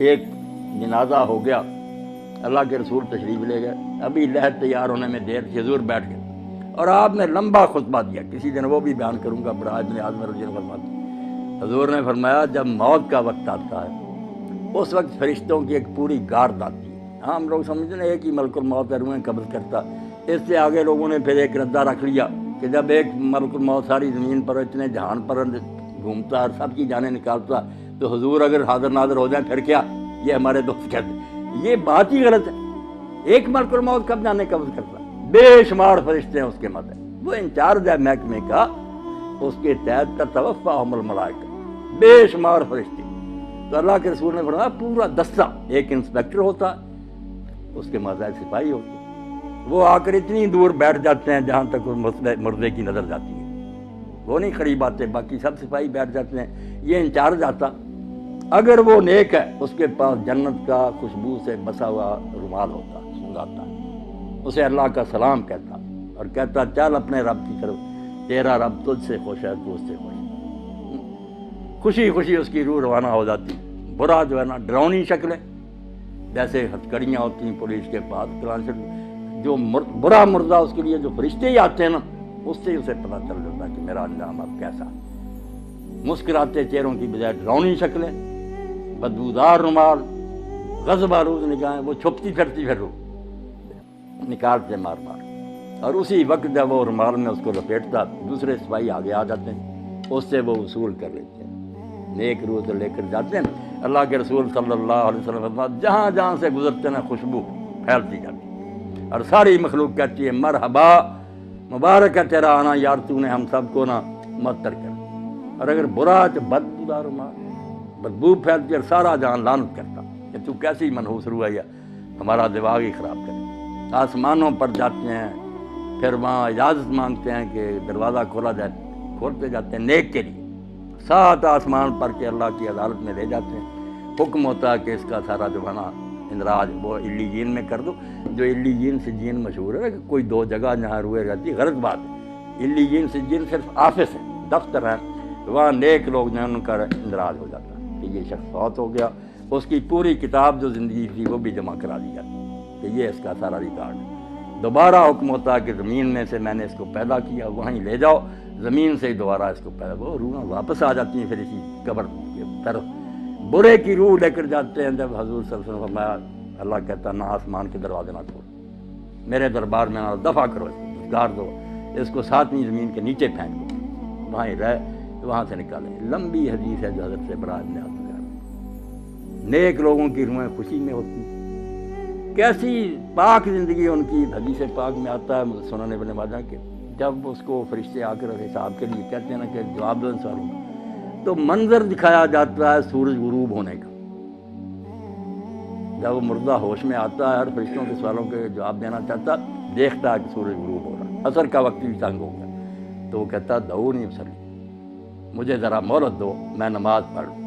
ایک جنازہ ہو گیا، اللہ کے رسول تشریف لے گئے، ابھی لہر تیار ہونے میں دیر تھی، حضور بیٹھ گئے اور آپ نے لمبا خطبہ دیا، کسی دن وہ بھی بیان کروں گا، بڑا ابن اعظم رضی اللہ عنہ۔ حضور نے فرمایا جب موت کا وقت آتا ہے اس وقت فرشتوں کی ایک پوری گارد آتی ہے۔ ہم لوگ سمجھتے ہیں ایک ہی ملک الموت ہے، روحیں قبض کرتا، اس سے آگے لوگوں نے پھر ایک ردہ رکھ لیا کہ جب ایک ملک الموت ساری زمین پر اتنے جہان پر گھومتا اور سب کی جانیں نکالتا تو حضور اگر حاضر ناظر ہو جائیں پھر کیا؟ یہ ہمارے دوست کہتے ہیں یہ بات ہی غلط ہے۔ ایک ملک الموت کب جانے قبض کرتا، بے شمار فرشتے ہیں اس کے مت، وہ انچارج ہے محکمے کا، اس کے تحت تتوفاہم الملائکہ، بے شمار فرشتے۔ تو اللہ کے رسول نے فرمایا پورا دستہ، ایک انسپیکٹر ہوتا اس کے ماتحت سپاہی ہوتے، وہ آ کر اتنی دور بیٹھ جاتے ہیں جہاں تک مردے کی نظر جاتی ہے، وہ نہیں قریب آتے، باقی سب سپاہی بیٹھ جاتے ہیں۔ یہ انچارج آتا، اگر وہ نیک ہے اس کے پاس جنت کا خوشبو سے بسا ہوا رومال ہوتا، سنگاتا، اسے اللہ کا سلام کہتا اور کہتا چل اپنے رب کی طرف، تیرا رب تجھ سے خوش ہے، تو اس سے خوش ہے۔ خوشی خوشی اس کی روح روانہ ہو جاتی۔ برا جو ہے نا ڈراؤنی شکلیں، جیسے ہتھکڑیاں ہوتی ہیں پولیس کے پاس، جو برا مردہ اس کے لیے جو فرشتے ہی آتے ہیں نا، اس سے اسے پتہ چل جاتا کہ میرا انجام اب کیسا ہے۔ مسکراتے چہروں کی بجائے ڈراؤنی شکلیں، بدبودار رومال، غضب آلود نگاہیں، وہ چھپتی پھرتی پھر روح نکالتے مار مار، اور اسی وقت جب وہ رومال میں اس کو لپیٹتا دوسرے سپاہی آگے آ جاتے ہیں، اس سے وہ وصول کر لیتے ہیں، نیک روح سے لے کر جاتے ہیں۔ اللہ کے رسول صلی اللہ علیہ وسلم جہاں جہاں سے گزرتے ہیں خوشبو پھیلتی جاتی ہے اور ساری مخلوق کہتی ہے مرحبا، مبارک ہے تیرا آنا یار، تو نے ہم سب کو نا معطر کر۔ اور اگر برا تو بدبودار رومال، بدبو پھیلتی اور سارا جہان لعنت کرتا کہ تو کیسی منحوس روح ہے، ہمارا دماغ ہی خراب کرے۔ آسمانوں پر جاتے ہیں، پھر وہاں اجازت مانگتے ہیں کہ دروازہ کھولا جائے، کھولتے جاتے ہیں نیک کے لیے، 7 آسمان پر کے اللہ کی عدالت میں لے جاتے ہیں۔ حکم ہوتا ہے کہ اس کا سارا جو ہے نا اندراج وہ علیین میں کر دو، جو علیین سجین مشہور ہے کہ کوئی 2 جگہ جہاں روئے رہتی، غلط بات ہے۔ علیین سجین صرف آفس ہے، دفتر ہے، وہاں نیک لوگ جو ہیں ان کا اندراج ہو جاتا ہے کہ یہ شخص فوت ہو گیا، اس کی پوری کتاب جو زندگی تھی وہ بھی جمع کرا دی جاتی کہ یہ اس کا سارا ریکارڈ ہے۔ دوبارہ حکم ہوتا ہے کہ زمین میں سے میں نے اس کو پیدا کیا، وہیں لے جاؤ، زمین سے ہی دوبارہ اس کو پیدا، وہ روحیں واپس آ جاتی ہیں پھر اسی قبر کی طرف۔ برے کی روح لے کر جاتے ہیں، جب حضور صلی اللہ علیہ وسلم فرمایا، اللہ کہتا نہ آسمان کے دروازے نہ کھول، میرے دربار میں نہ، دفع کرو اس کو، گار دو، اس کو 7ویں زمین کے نیچے پھینک دو، وہاں ہی رہ، وہاں سے نکالیں۔ لمبی حدیث ہے جو حضرت سے برا ابن عازب۔ نیک لوگوں کی روحیں خوشی میں ہوتی، کیسی پاک زندگی ان کی۔ حدیث پاک میں آتا ہے سنن ابن ماجہ کہ جب اس کو فرشتے آ کر حساب کے لیے کہتے ہیں نا کہ جواب دو ان سوالوں کا، تو منظر دکھایا جاتا ہے سورج غروب ہونے کا۔ جب وہ مردہ ہوش میں آتا ہے اور فرشتوں کے سوالوں کے جواب دینا چاہتا، دیکھتا ہے کہ سورج غروب ہو رہا ہے، عصر کا وقت بھی تنگ ہو گیا، تو وہ کہتا دعونی اصلی، مجھے ذرا مہلت دو میں نماز پڑھ لوں۔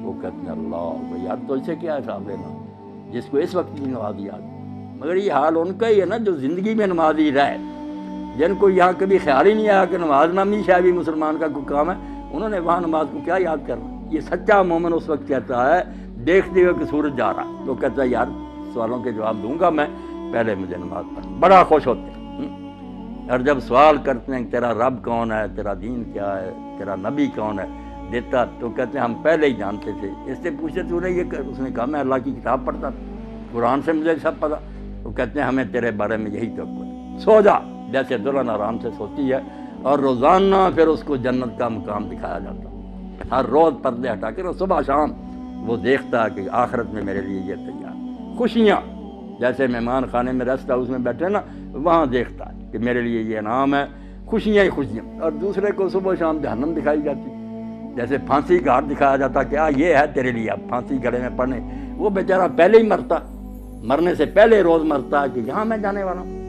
وہ کہتے ہیں اللہ یار تو اسے کیا حساب لینا جس کو اس وقت کی نماز یاد، مگر یہ حال ان کا ہی ہے نا جو زندگی میں نمازی رہے، جن کو یہاں کبھی خیال ہی نہیں آیا کہ نماز نامی شاید بھی مسلمان کا کوئی کام ہے، انہوں نے وہاں نماز کو کیا یاد کرنا۔ یہ سچا مومن اس وقت کہتا ہے دیکھتے ہوئے کہ سورج جا رہا، تو کہتا ہے یار سوالوں کے جواب دوں گا میں، پہلے مجھے نماز پڑھ، بڑا خوش ہوتے ہیں۔ اور جب سوال کرتے ہیں تیرا رب کون ہے، تیرا دین کیا ہے، تیرا نبی کون ہے، دیتا تو کہتے ہیں ہم پہلے ہی جانتے تھے، اس سے پوچھتے تو نے یہ، اس نے کہا میں اللہ کی کتاب پڑھتا تھا، قرآن سے مجھے سب پتا۔ وہ کہتے ہیں ہمیں تیرے بارے میں یہی توقع، سو جا، جیسے دلہن آرام سے سوتی ہے، اور روزانہ پھر اس کو جنت کا مقام دکھایا جاتا، ہر روز پردے ہٹا کر صبح شام وہ دیکھتا ہے کہ آخرت میں میرے لیے یہ تیار، خوشیاں جیسے مہمان خانے میں ریسٹ ہاؤس میں بیٹھے نا، وہاں دیکھتا ہے کہ میرے لیے یہ انعام ہے، خوشیاں ہی خوشیاں۔ اور دوسرے کو صبح شام جہنم دکھائی جاتی، جیسے پھانسی کا ہاتھ دکھایا جاتا کہ یہ ہے تیرے لیے، اب پھانسی گلے میں پڑنے، وہ بیچارہ پہلے ہی مرتا، مرنے سے پہلے روز مرتا ہے کہ یہاں میں جانے والا ہوں۔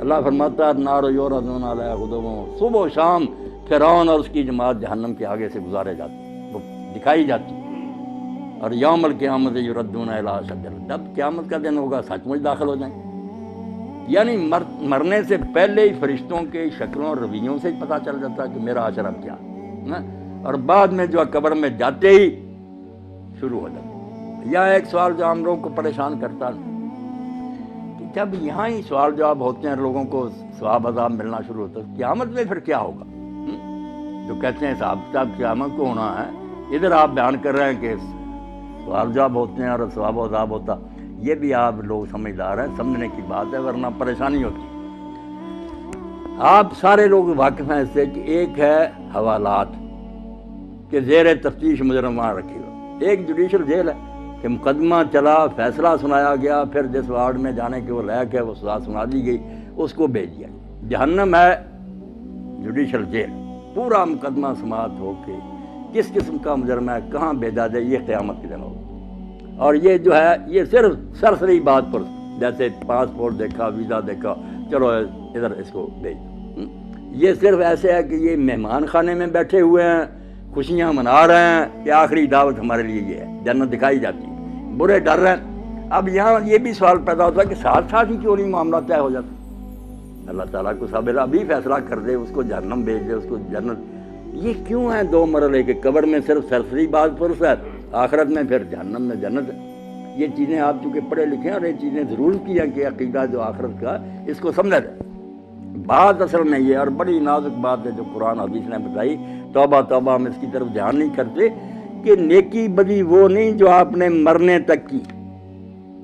اللہ فرماتا ہے نار یعرضون علیہا غدوا، صبح و شام فرعون اور اس کی جماعت جہنم کے آگے سے گزارے جاتے، وہ دکھائی جاتی۔ اور یوم القیامت یردون الی اشد، جب قیامت کا دن ہوگا سچ مچ داخل ہو جائیں، یعنی مرنے سے پہلے ہی فرشتوں کے شکلوں اور رویوں سے ہی پتہ چل جاتا کہ میرا حشر اب کیا ہے، اور بعد میں جو قبر میں جاتے ہی شروع ہو جاتا یا ایک سوال جو ہم لوگوں کو پریشان کرتا ہے کہ جب یہاں ہی سوال جواب ہوتے ہیں لوگوں کو ثواب عذاب ملنا شروع ہوتا ہے، قیامت میں پھر کیا ہوگا؟ جو کہتے ہیں صاحب صاحب قیامت کو ہونا ہے، ادھر آپ بیان کر رہے ہیں کہ سوال جواب ہوتے ہیں اور ثواب و عذاب ہوتا، یہ بھی آپ لوگ سمجھدار ہیں، سمجھنے کی بات ہے، ورنہ پریشانی ہوتی ہے۔ آپ سارے لوگ واقف ہیں اس سے کہ ایک ہے حوالات کہ زیر تفتیش مجرم وہاں رکھے گا، ایک جوڈیشل جیل ہے کہ مقدمہ چلا، فیصلہ سنایا گیا، پھر جس وارڈ میں جانے کے وہ لائق ہے وہ سزا سنا دی گئی، اس کو بھیج دیا۔ جہنم ہے جوڈیشل جیل، پورا مقدمہ سماعت ہو کے کس قسم کا مجرم ہے کہاں بھیجا جائے، یہ قیامت کے دن ہوگا۔ اور یہ جو ہے یہ صرف سرسری بات پر، جیسے پاسپورٹ دیکھا، ویزا دیکھا، چلو ادھر اس کو بھیج دو، یہ صرف ایسے ہے کہ یہ مہمان خانے میں بیٹھے ہوئے ہیں، خوشیاں منا رہے ہیں کہ آخری دعوت ہمارے لیے یہ ہے، جنت دکھائی جاتی ہے، برے ڈر رہے ہیں۔ اب یہاں یہ بھی سوال پیدا ہوتا ہے کہ ساتھ ساتھ ہی کیوں نہیں معاملہ طے ہو جاتا؟ اللہ تعالیٰ کو صابر ابھی فیصلہ کر دے، اس کو جہنم بھیج دے، اس کو جنت۔ یہ کیوں ہے دو مرحلے کے؟ قبر میں صرف سرسری بات پرس ہے، آخرت میں پھر جہنم میں جنت ہے۔ یہ چیزیں آپ چونکہ پڑھے لکھے ہیں اور یہ چیزیں ضرور کی ہیں کہ عقیدہ جو آخرت کا اس کو سمجھا جائے۔ بات اصل میں یہ اور بڑی نازک بات ہے جو قرآن حدیث نے بتائی، توبہ توبہ ہم اس کی طرف دھیان نہیں کرتے کہ نیکی بدی وہ نہیں جو آپ نے مرنے تک کی،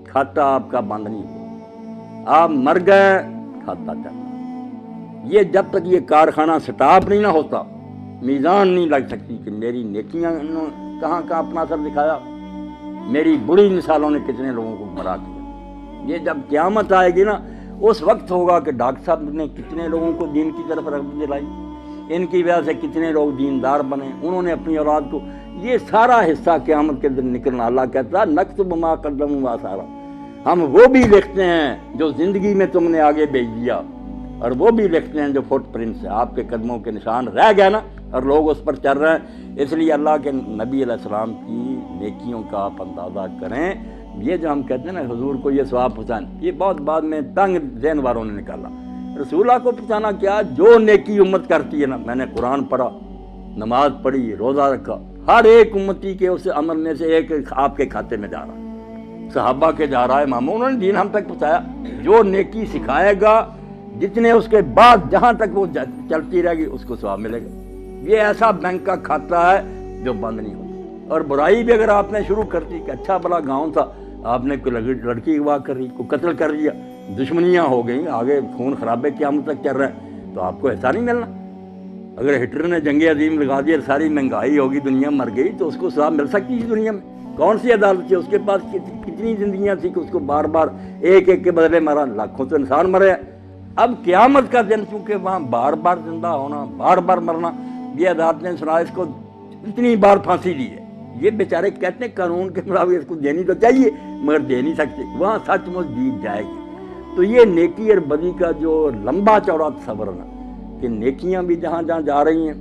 کھاتا آپ کا بند نہیں ہوا، آپ مر گئے کھاتا چلتا۔ یہ جب تک یہ کارخانہ سٹاپ نہیں نہ ہوتا، میزان نہیں لگ سکتی کہ میری نیکیاں کہاں کہاں اپنا اثر دکھایا، میری بری مثالوں نے کتنے لوگوں کو گمراہ کیا۔ یہ جب قیامت آئے گی نا، اس وقت ہوگا کہ ڈاکٹر صاحب نے کتنے لوگوں کو دین کی طرف رغبت دلائی، ان کی وجہ سے کتنے لوگ دیندار بنے، انہوں نے اپنی اولاد کو، یہ سارا حصہ قیامت کے دن نکلنا۔ اللہ کہتا ہے نکتب ما قدموا وآثارا، ہم وہ بھی لکھتے ہیں جو زندگی میں تم نے آگے بھیج دیا، اور وہ بھی لکھتے ہیں جو فٹ پرنٹس ہیں، آپ کے قدموں کے نشان رہ گئے نا، اور لوگ اس پر چل رہے ہیں۔ اس لیے اللہ کے نبی علیہ السلام کی نیکیوں کا آپ اندازہ کریں۔ یہ جو ہم کہتے ہیں نا حضور کو یہ ثواب پہنچانا، یہ بہت بعد میں تنگ ذہن والوں نے نکالا۔ رسول اللہ کو پہنچانا کیا؟ جو نیکی امت کرتی ہے نا، میں نے قرآن پڑھا، نماز پڑھی، روزہ رکھا، ہر ایک امتی کے اس عمل میں سے ایک آپ کے کھاتے میں جا رہا ہے، صحابہ کے جا رہا ہے، اماموں، انہوں نے دین ہم تک پہنچایا۔ جو نیکی سکھائے گا، جتنے اس کے بعد جہاں تک وہ چلتی رہے گی اس کو ثواب ملے گا۔ یہ ایسا بینک کا کھاتا ہے جو بند نہیں ہوتا۔ اور برائی بھی اگر آپ نے شروع کر دی کہ اچھا بڑا گاؤں تھا، آپ نے کوئی لڑکی اغوا کر دی، کوئی قتل کر دیا، دشمنیاں ہو گئیں، آگے خون خرابے قیامت تک چل رہے ہیں، تو آپ کو حصہ نہیں ملنا۔ اگر ہٹلر نے جنگ عظیم لگا دی اور ساری مہنگائی ہوگی، دنیا مر گئی، تو اس کو سزا مل سکتی تھی دنیا میں؟ کون سی عدالت تھی؟ اس کے پاس کتنی زندگیاں تھیں کہ اس کو بار بار ایک ایک کے بدلے مارا، لاکھوں تو انسان مرے ہیں۔ اب قیامت کا دن چونکہ وہاں بار بار زندہ ہونا، بار بار مرنا، یہ عدالت نے سنا، اس کو اتنی بار پھانسی دی ہے۔ یہ بیچارے کہتے ہیں قانون کے مطابق اس کو دینی تو چاہیے مگر دے نہیں سکتے، وہاں سچ مچ جیت جائے گی۔ تو یہ نیکی اور بدی کا جو لمبا چوڑا تصور ہے کہ نیکیاں بھی جہاں جہاں جا رہی ہیں،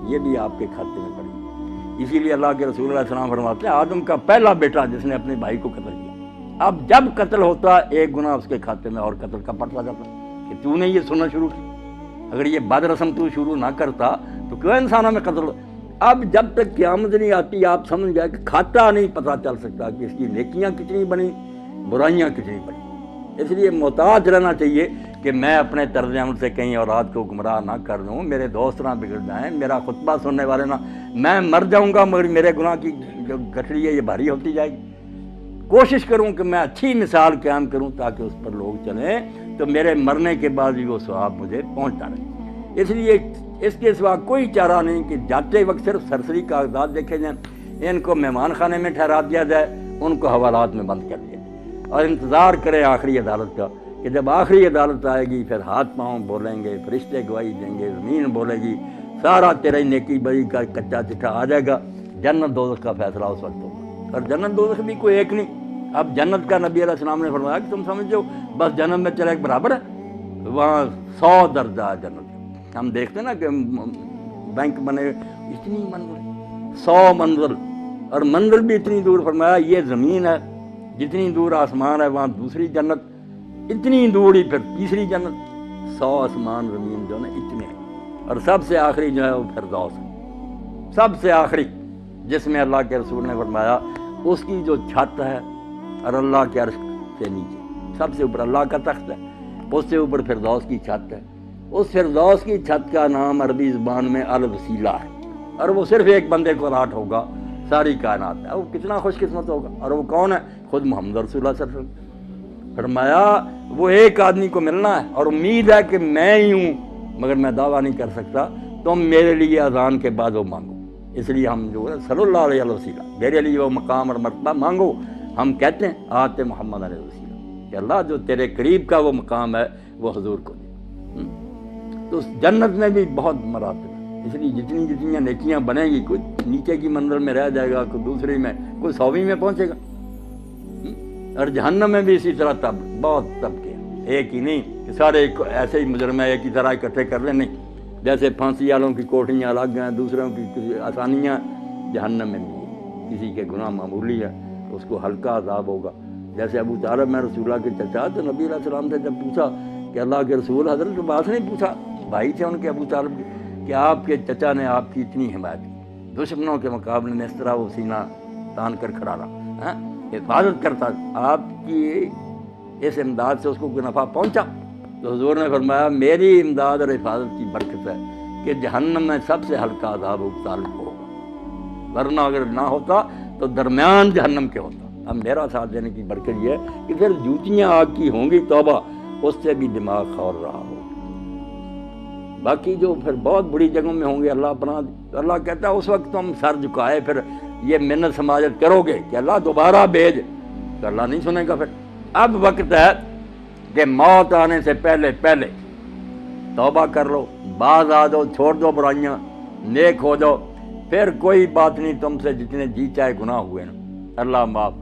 یہ بھی آپ کے کھاتے میں پڑی۔ اسی لیے اللہ کے رسول علیہ السلام فرماتے ہیں آدم کا پہلا بیٹا جس نے اپنے بھائی کو قتل کیا، اب جب قتل ہوتا ایک گناہ اس کے کھاتے میں اور قتل کا پڑتا جاتا کہ تو نے یہ سننا شروع کی۔ اگر یہ بد رسم تو شروع نہ کرتا تو کیوں انسانوں میں قتل؟ اب جب تک قیامت نہیں آتی آپ سمجھ گئے کہ کھاتا نہیں پتہ چل سکتا کہ اس کی نیکیاں کتنی بنی، برائیاں کتنی بنی۔ اس لیے محتاط رہنا چاہیے کہ میں اپنے طرز عمل سے کہیں اولاد کو گمراہ نہ کر دوں، میرے دوست نہ بگڑ جائیں، میرا خطبہ سننے والے نہ، میں مر جاؤں گا مگر میرے گناہ کی جو گٹھڑی ہے یہ بھاری ہوتی جائے گی۔ کوشش کروں کہ میں اچھی مثال قائم کروں تاکہ اس پر لوگ چلیں، تو میرے مرنے کے بعد بھی وہ ثواب مجھے پہنچتا رہے۔ اس لیے اس کے سوا کوئی چارہ نہیں کہ جاتے وقت صرف سرسری کاغذات دیکھے جائیں، ان کو مہمان خانے میں ٹھہرا دیا جائے، ان کو حوالات میں بند کر دیا جائے، اور انتظار کریں آخری عدالت کا کہ جب آخری عدالت آئے گی پھر ہاتھ پاؤں بولیں گے، فرشتے گواہی دیں گے، زمین بولے گی، سارا تیرے نیکی بری کا کچا چٹھا آ جائے گا، جنت دوزخ کا فیصلہ اس وقت ہوگا۔ اور جنت دوزخ بھی کوئی ایک نہیں، اب جنت کا نبی علیہ السلام نے فرمایا کہ تم سمجھو بس جنت میں چلے ایک برابر ہے، وہاں 100 درجہ جنت۔ ہم دیکھتے ہیں نا کہ بینک بنے اتنی منزل، 100 منزل، اور منزل بھی اتنی دور، فرمایا یہ زمین ہے جتنی دور آسمان ہے وہاں دوسری جنت، اتنی دور ہی پھر تیسری جنت، 100 آسمان زمین جو ہے اتنے ہیں، اور سب سے آخری جو ہے وہ فردوس ہے، سب سے آخری، جس میں اللہ کے رسول نے فرمایا اس کی جو چھت ہے اور اللہ کے عرش سے نیچے سب سے اوپر اللہ کا تخت ہے، اس سے اوپر فردوس کی چھت ہے. اس فردوس کی چھت کا نام عربی زبان میں الوسیلہ ہے، اور وہ صرف ایک بندے کو الاٹ ہوگا ساری کائنات میں. وہ کتنا خوش قسمت ہوگا، اور وہ کون ہے؟ خود محمد رسول اللہ صلی اللہ علیہ وسلم. فرمایا وہ ایک آدمی کو ملنا ہے، اور امید ہے کہ میں ہی ہوں، مگر میں دعویٰ نہیں کر سکتا. تم میرے لیے اذان کے بعد وہ مانگو. اس لیے ہم جو ہے صلی اللہ علیہ وسیلہ، میرے لیے وہ مقام اور مرتبہ مانگو. ہم کہتے ہیں آتے محمد علیہ وسیلہ، کہ اللہ جو تیرے قریب کا وہ مقام ہے وہ حضور کو دے. تو اس جنت میں بھی بہت مراتب ہے، اس لیے جتنی جتنی نیکیاں بنیں گی، کوئی نیچے کی منزل میں رہ جائے گا، کوئی دوسری میں، کوئی 100ویں میں پہنچے گا. اور جہنم میں بھی اسی طرح بہت طبقے ہیں، ایک ہی نہیں کہ سارے ایسے ہی مجرم ایک ہی طرح اکٹھے کر لیں. نہیں، جیسے پھانسی والوں کی کوٹھیاں الگ ہیں، دوسروں کی آسانیاں، جہنم میں بھی کسی کے گناہ معمولی ہے اس کو ہلکا عذاب ہوگا. جیسے ابو طالب میں رسول اللہ کے چچا، تو نبی علیہ السلام سے جب پوچھا کہ اللہ کے رسول، حضرت عباس نے پوچھا، بھائی تھے ان کے ابو طالب کے، کہ آپ کے چچا نے آپ کی اتنی حمایت کی، دشمنوں کے مقابلے میں اس طرح وہ سینہ تان کر کھڑا رہا، حفاظت کرتا، آپ کی اس امداد سے اس کو کوئی نفع پہنچا؟ تو حضور نے فرمایا میری امداد اور حفاظت کی برکت ہے کہ جہنم میں سب سے ہلکا عذاب ابو طالب کو ہوگا، ورنہ اگر نہ ہوتا تو درمیان جہنم کے ہوتا. اب میرا ساتھ دینے کی برکت یہ ہے کہ پھر جوتیاں آگ کی ہوں گی، توبہ، اس سے بھی دماغ خور رہا ہو. باقی جو پھر بہت بڑی جگہوں میں ہوں گے، اللہ پناہ. اللہ کہتا ہے اس وقت تم سر جھکائے پھر یہ منت سماجت کرو گے کہ اللہ دوبارہ بھیج، تو اللہ نہیں سنے گا. پھر اب وقت ہے کہ موت آنے سے پہلے پہلے توبہ کر لو، باز آ جاؤ، چھوڑ دو برائیاں، نیک ہو جاؤ. پھر کوئی بات نہیں، تم سے جتنے جی چاہے گناہ ہوئے نا اللہ معاف